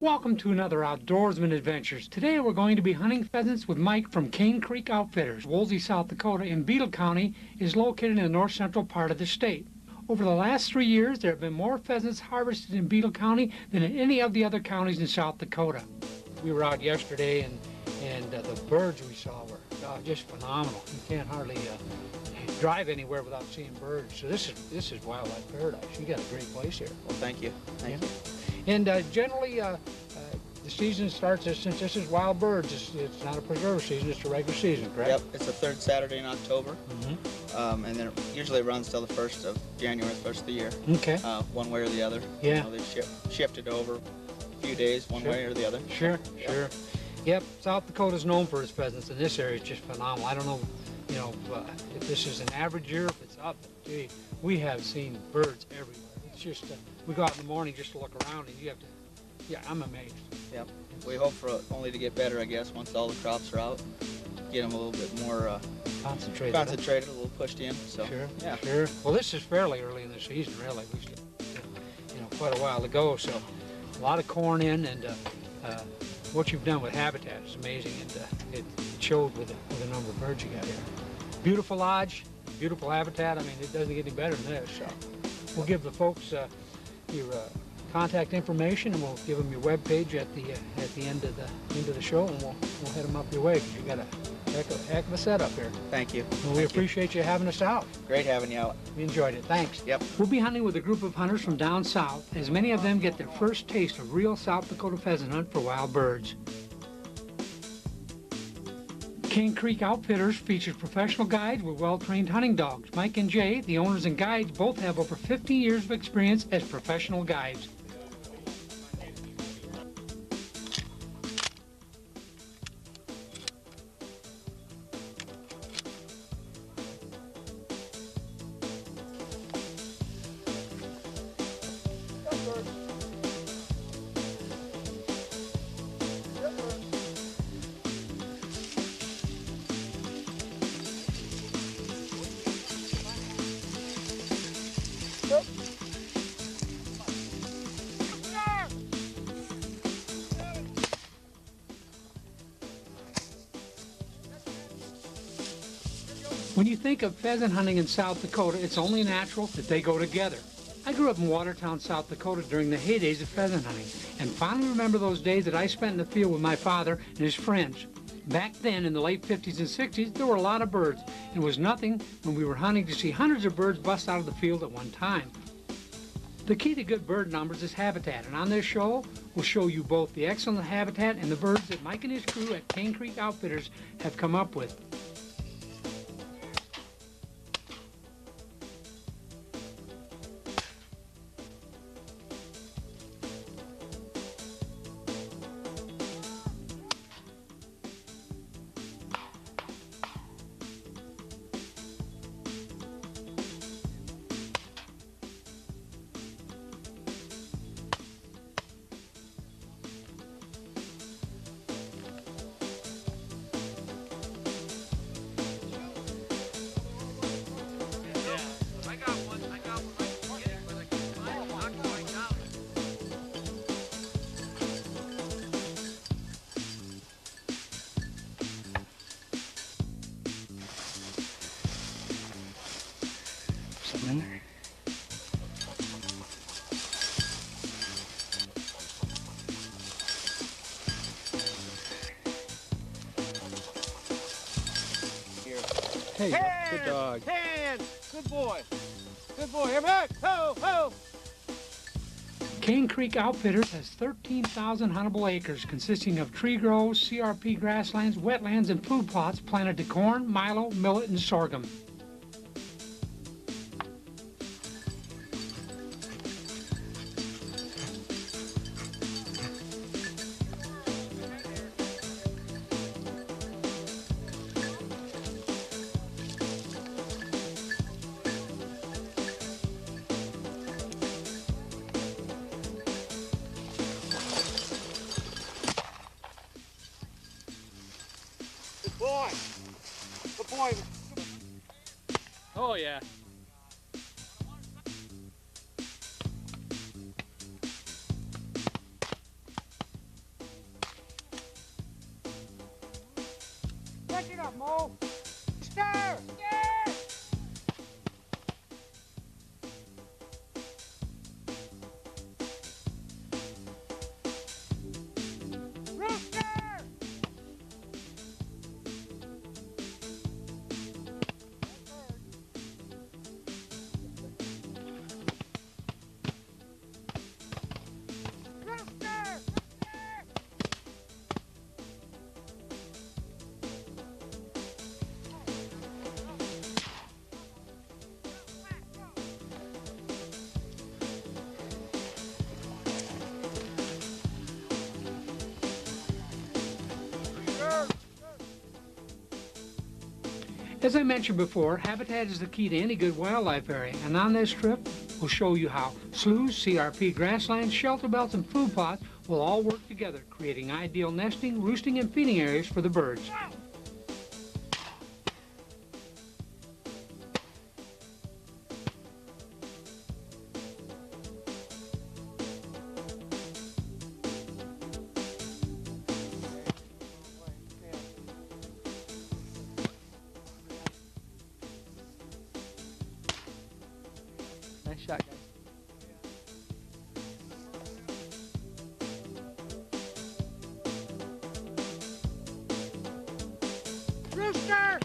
Welcome to another Outdoorsman Adventures. Today we're going to be hunting pheasants with Mike from Cain Creek Outfitters. Woolsey, South Dakota in Beetle County is located in the north central part of the state. Over the last 3 years, there have been more pheasants harvested in Beetle County than in any of the other counties in South Dakota. We were out yesterday and the birds we saw were just phenomenal. You can't hardly drive anywhere without seeing birds. So this is wildlife paradise. You got a great place here. Well, thank you. Thank you. And generally, the season starts, since this is wild birds, it's not a preserve season, it's a regular season, correct? Yep, it's the third Saturday in October, Mm-hmm. and then it usually runs till the 1st of January, the 1st of the year. Okay. One way or the other. Yeah. You know, they shifted over a few days, one way or the other. Sure, sure. Yep, South Dakota's known for its pheasants, and this area is just phenomenal. I don't know, if this is an average year, if it's up, but gee, we have seen birds everywhere. It's just, we go out in the morning just to look around, and you have to, I'm amazed. Yep. We hope for only to get better, I guess, once all the crops are out. Get them a little bit more Concentrated, a little pushed in. So, sure, yeah. sure. Well, this is fairly early in the season, really. We still, quite a while to go, so a lot of corn in, and what you've done with habitat is amazing, and it showed with the number of birds you got here. Beautiful lodge, beautiful habitat. I mean, it doesn't get any better than this. So we'll give the folks your contact information, and we'll give them your web page at the end of the show, and we'll head them up your way, because you got a heck of a setup here. Thank you. And we appreciate you having us out. Great having you out. We enjoyed it. Thanks. Yep. We'll be hunting with a group of hunters from down south, as many of them get their first taste of real South Dakota pheasant hunt for wild birds. Cain Creek Outfitters features professional guides with well-trained hunting dogs. Mike and Jay, the owners and guides, both have over 50 years of experience as professional guides. When you think of pheasant hunting in South Dakota, it's only natural that they go together. I grew up in Watertown, South Dakota during the heydays of pheasant hunting, and fondly remember those days that I spent in the field with my father and his friends. Back then, in the late 50s and 60s, there were a lot of birds. It was nothing when we were hunting to see hundreds of birds bust out of the field at one time. The key to good bird numbers is habitat, and on this show, we'll show you both the excellent habitat and the birds that Mike and his crew at Cain Creek Outfitters have come up with. In there. Hey, good dog. Hands! Good boy. Good boy. Here back. Ho, ho! Cain Creek Outfitters has 13,000 huntable acres consisting of tree groves, CRP grasslands, wetlands, and food plots planted to corn, milo, millet, and sorghum. Boy. Good boy. Oh, yeah. Catch it up, Mo. Stir! Stir! Rooster! As I mentioned before, habitat is the key to any good wildlife area, and on this trip, we'll show you how sloughs, CRP grasslands, shelter belts, and food plots will all work together, creating ideal nesting, roosting, and feeding areas for the birds. Nice shot, guys. Rooster!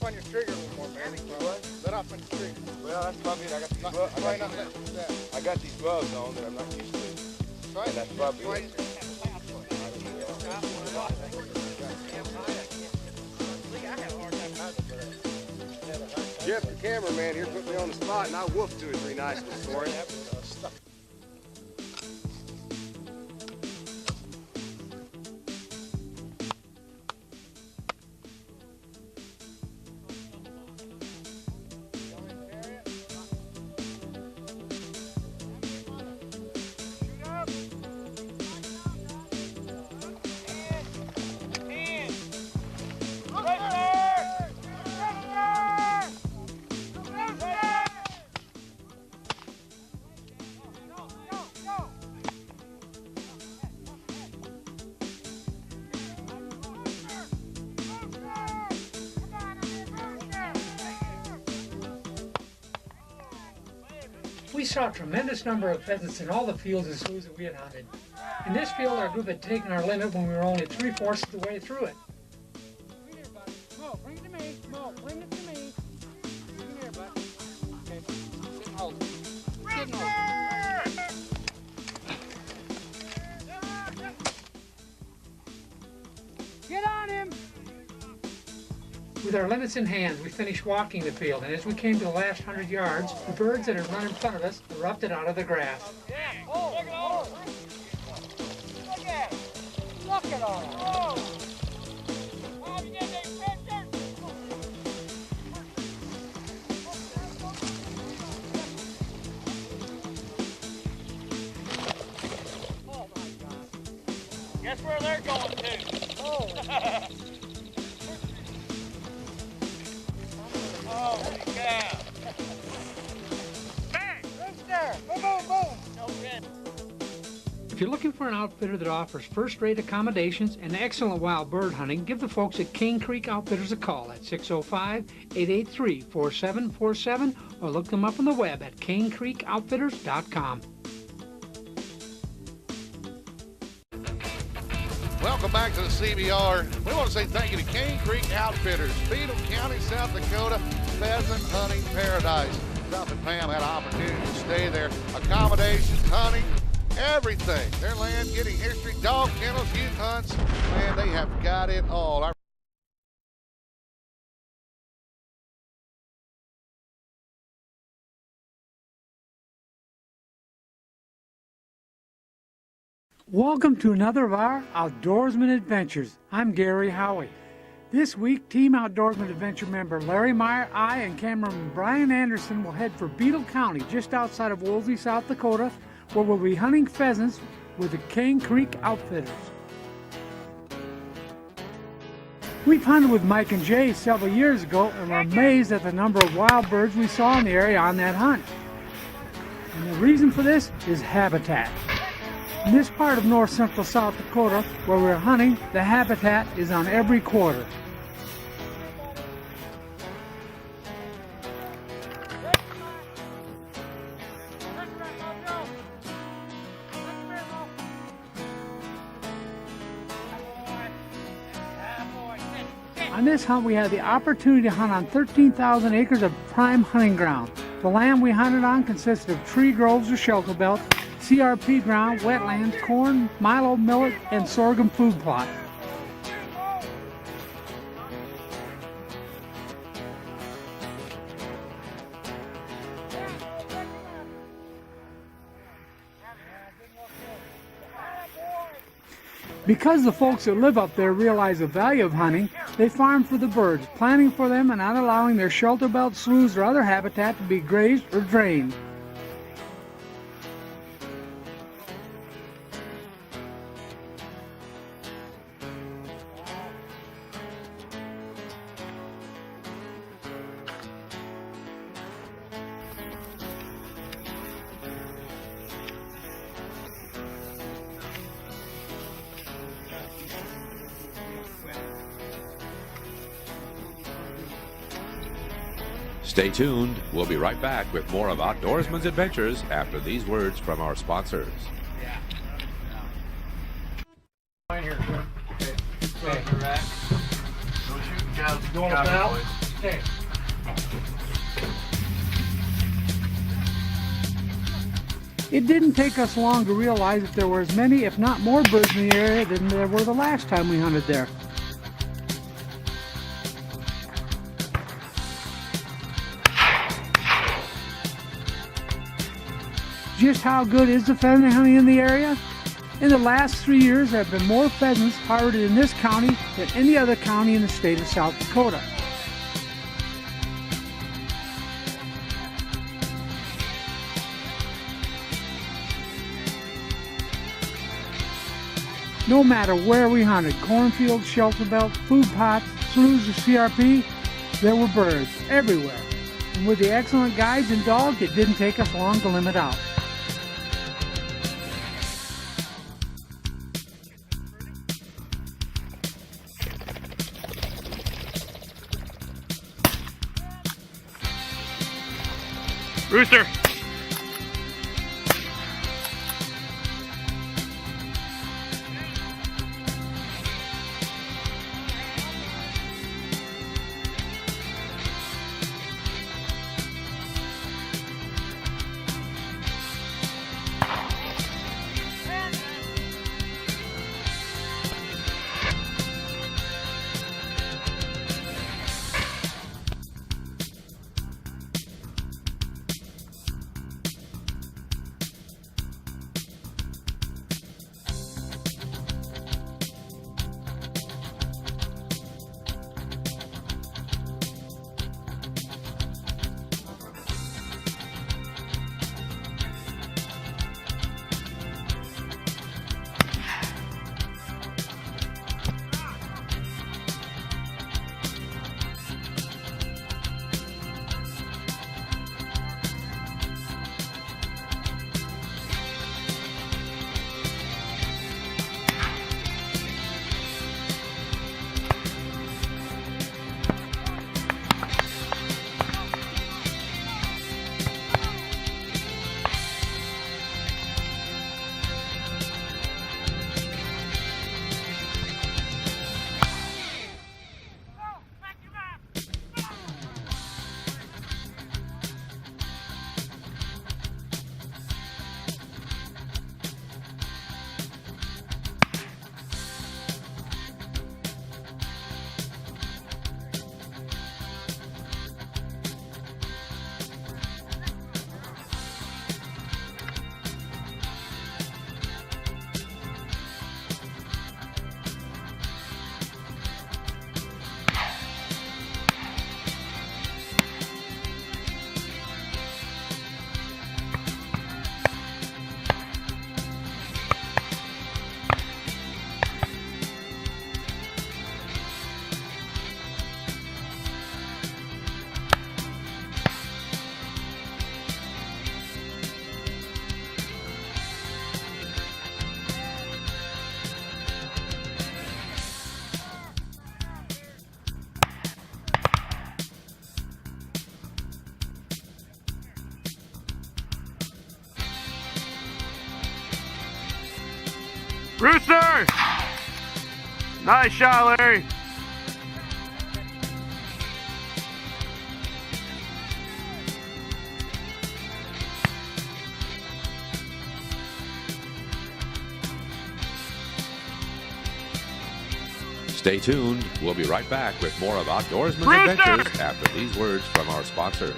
On your trigger a little more, man. Let off on your trigger. Well, that's probably it. I got these gloves. I got these gloves on that I'm not used to. Try And that's probably it. Jeff, the cameraman here, put me on the spot, and I woofed 2 or 3 nice ones for him. We saw a tremendous number of pheasants in all the fields and sloughs that we had hunted. In this field, our group had taken our limit when we were only 3/4 of the way through it. Bring it here, buddy. Mo, bring it to me. Mo, bring it to me. Bring it here, buddy. Okay. Sit and hold. Sit and hold. Get on him! With our limits in hand, we finished walking the field, and as we came to the last 100 yards, the birds that had run in front of us erupted out of the grass. Yeah. Oh, look at all. Look at it. Look at all. Oh. Oh, you get that picture? Oh my God. Guess where they're going to? Oh. Holy cow. Bang! Rooster! Boom, boom, boom! No red. If you're looking for an outfitter that offers first-rate accommodations and excellent wild bird hunting, give the folks at Cain Creek Outfitters a call at 605-883-4747 or look them up on the web at CainCreekOutfitters.com. Welcome back to the CBR. We want to say thank you to Cain Creek Outfitters, Beadle County, South Dakota, pheasant hunting paradise. Duff and Pam had an opportunity to stay there. Accommodations, hunting, everything. Their land, getting history, dog kennels, youth hunts. Man, they have got it all. Welcome to another of our Outdoorsman Adventures. I'm Gary Howie. This week, Team Outdoorsman Adventure member Larry Meyer, I, and cameraman Brian Anderson will head for Beadle County, just outside of Wolsey, South Dakota, where we'll be hunting pheasants with the Cain Creek Outfitters. We've hunted with Mike and Jay several years ago and were amazed at the number of wild birds we saw in the area on that hunt. And the reason for this is habitat. In this part of north central South Dakota where we're hunting, the habitat is on every quarter. On this hunt, we had the opportunity to hunt on 13,000 acres of prime hunting ground. The land we hunted on consisted of tree groves or shelter belts, CRP ground, wetlands, corn, milo, millet, and sorghum food plot. Because the folks that live up there realize the value of hunting, they farm for the birds, planting for them and not allowing their shelter belt, sloughs, or other habitat to be grazed or drained. Stay tuned. We'll be right back with more of Outdoorsman's Adventures after these words from our sponsors. It didn't take us long to realize that there were as many, if not more, birds in the area than there were the last time we hunted there. Just how good is the pheasant hunting in the area? In the last 3 years, there have been more pheasants harvested in this county than any other county in the state of South Dakota. No matter where we hunted, cornfields, shelter belts, food plots, sloughs, or CRP, there were birds everywhere. And with the excellent guides and dogs, it didn't take us long to limit out. Rooster. Rooster! Nice shot, Larry. Stay tuned. We'll be right back with more of Outdoorsman's Adventures after these words from our sponsors.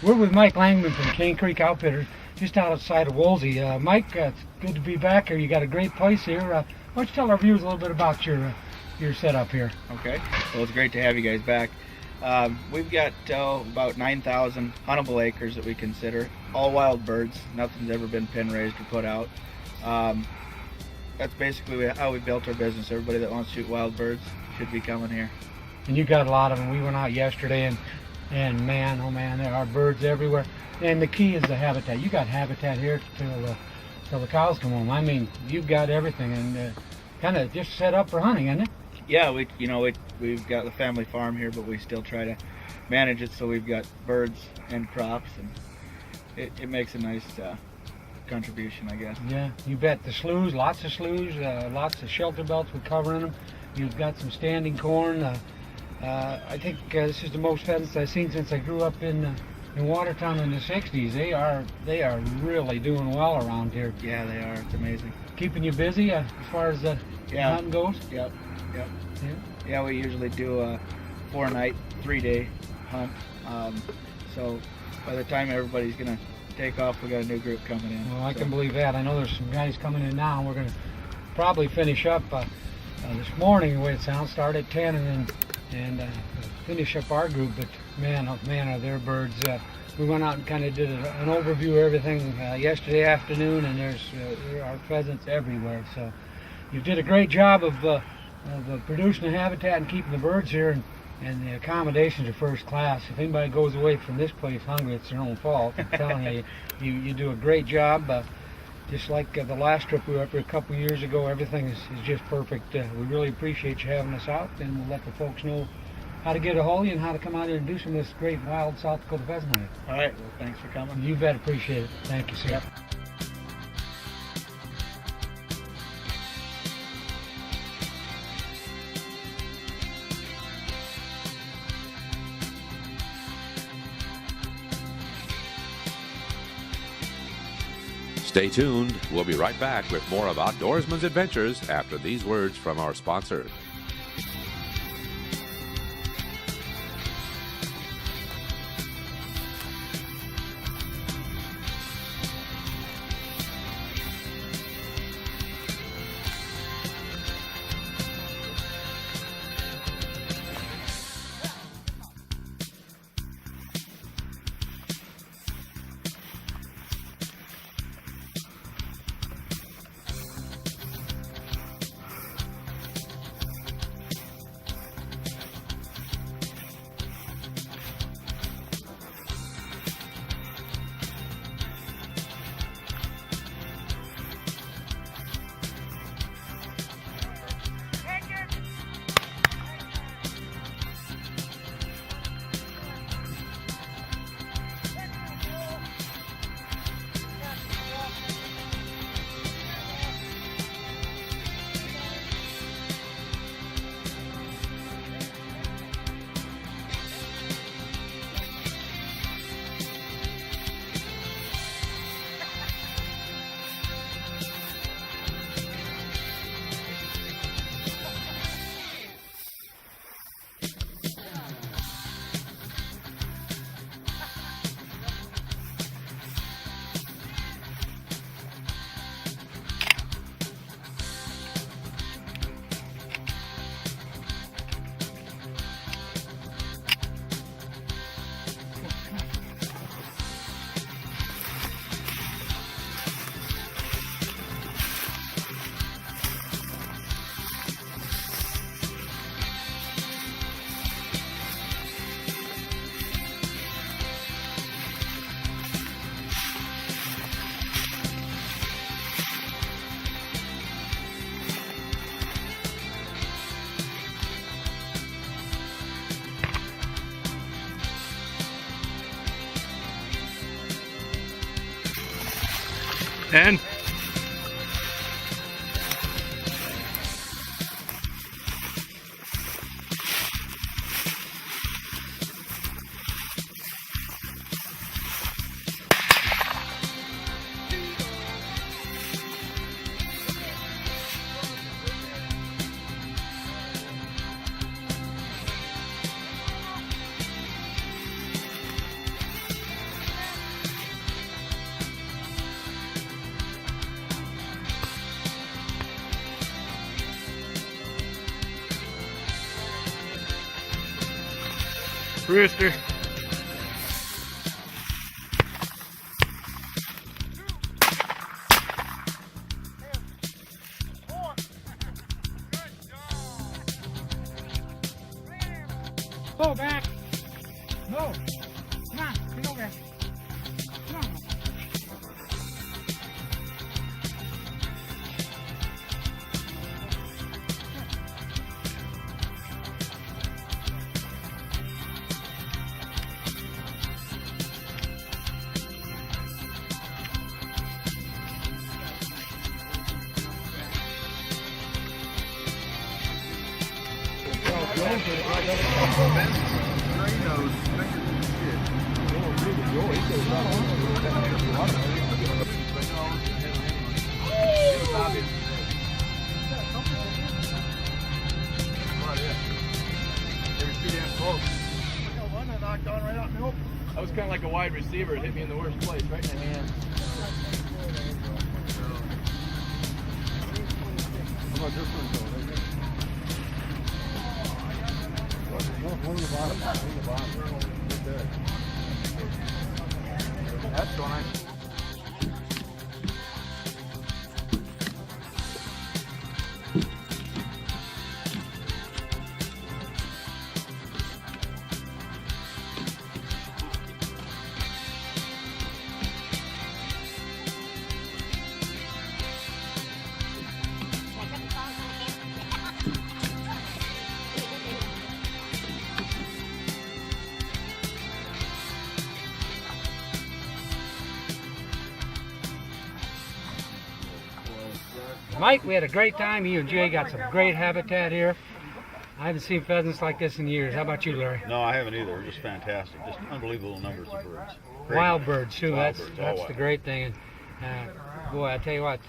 We're with Mike Langman from Cain Creek Outfitters, just outside of Woolsey. Mike, it's good to be back here. You got a great place here. Why don't you tell our viewers a little bit about your setup here? Okay, well, it's great to have you guys back. We've got about 9,000 huntable acres that we consider, all wild birds. Nothing's ever been pen raised or put out. That's basically how we built our business. Everybody that wants to shoot wild birds should be coming here. And you got a lot of them. We went out yesterday, and man, oh man, there are birds everywhere. And the key is the habitat. You got habitat here till the cows come home. I mean, you've got everything, and kind of just set up for hunting, isn't it? Yeah, we've got the family farm here, but we still try to manage it so we've got birds and crops, and it makes a nice contribution, I guess. Yeah, you bet. The sloughs, lots of sloughs, lots of shelter belts with cover in them. You've got some standing corn. I think this is the most pheasants I've seen since I grew up in Watertown in the 60s. They are really doing well around here. Yeah, they are. It's amazing. Keeping you busy as far as hunting goes? Yep. Yeah, we usually do a 4-night, 3-day hunt. So by the time everybody's going to take off, we got a new group coming in. Well, I can believe that. I know there's some guys coming in now, and we're going to probably finish up this morning, the way it sounds. Start at 10 and finish up our group. But man, oh man, are there birds. We went out and kind of did an overview of everything yesterday afternoon, and there are pheasants everywhere. So you did a great job of producing the habitat and keeping the birds here, and the accommodations are first class. If anybody goes away from this place hungry, it's their own fault. I'm telling you, you do a great job. Just like the last trip we were up here a couple of years ago, everything is just perfect. We really appreciate you having us out, and we'll let the folks know how to get a hold of you and how to come out here and do some of this great wild South Dakota pheasant hunting. All right, well, thanks for coming. You bet, appreciate it. Thank you, sir. Yep. Stay tuned. We'll be right back with more of Outdoorsman's Adventures after these words from our sponsors. And rooster. Pull back. No. Come on, get over here. Come on. I was kind of like a wide receiver. It hit me in the worst place, right in the hand. How about this one, though? One in the bottom. One in the bottom. Right there. That's fine. Mike, we had a great time. You and Jay got some great habitat here. I haven't seen pheasants like this in years. How about you, Larry? No, I haven't either. They're just fantastic. Just unbelievable numbers of birds. Great. Wild birds, too. Wild That's birds, the great thing. And boy, I tell you what,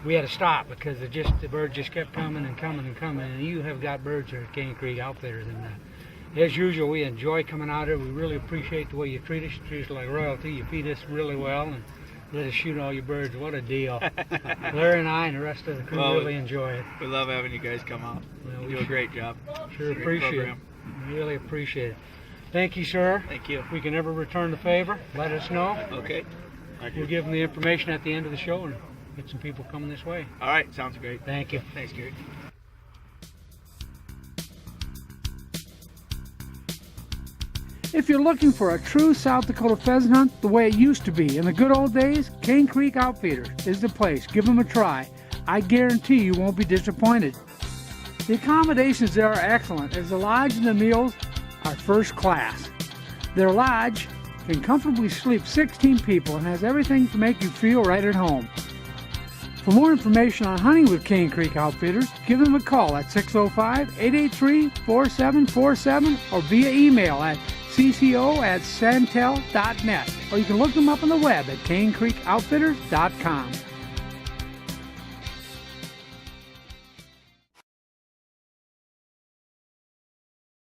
we had to stop because the birds just kept coming and coming and coming. And you have got birds here at Cain Creek Outfitters. And as usual, we enjoy coming out here. We really appreciate the way you treat us. You treat us like royalty. You feed us really well. And let us shoot all your birds. What a deal. Larry and I and the rest of the crew really enjoy it. We love having you guys come out. Well, You do a great job. Sure Great appreciate program. it. Really appreciate it. Thank you, sir. Thank you. If we can ever return the favor, let us know. Okay. Thank We'll you. give them the information at the end of the show and get some people coming this way. All right. Sounds great. Thank you. Thanks, Gary. If you're looking for a true South Dakota pheasant hunt the way it used to be in the good old days, Cain Creek Outfitters is the place. Give them a try. I guarantee you won't be disappointed. The accommodations there are excellent, as the lodge and the meals are first class. Their lodge can comfortably sleep 16 people and has everything to make you feel right at home. For more information on hunting with Cain Creek Outfitters, give them a call at 605-883-4747 or via email at cco@santel.net, or you can look them up on the web at caincreekoutfitters.com.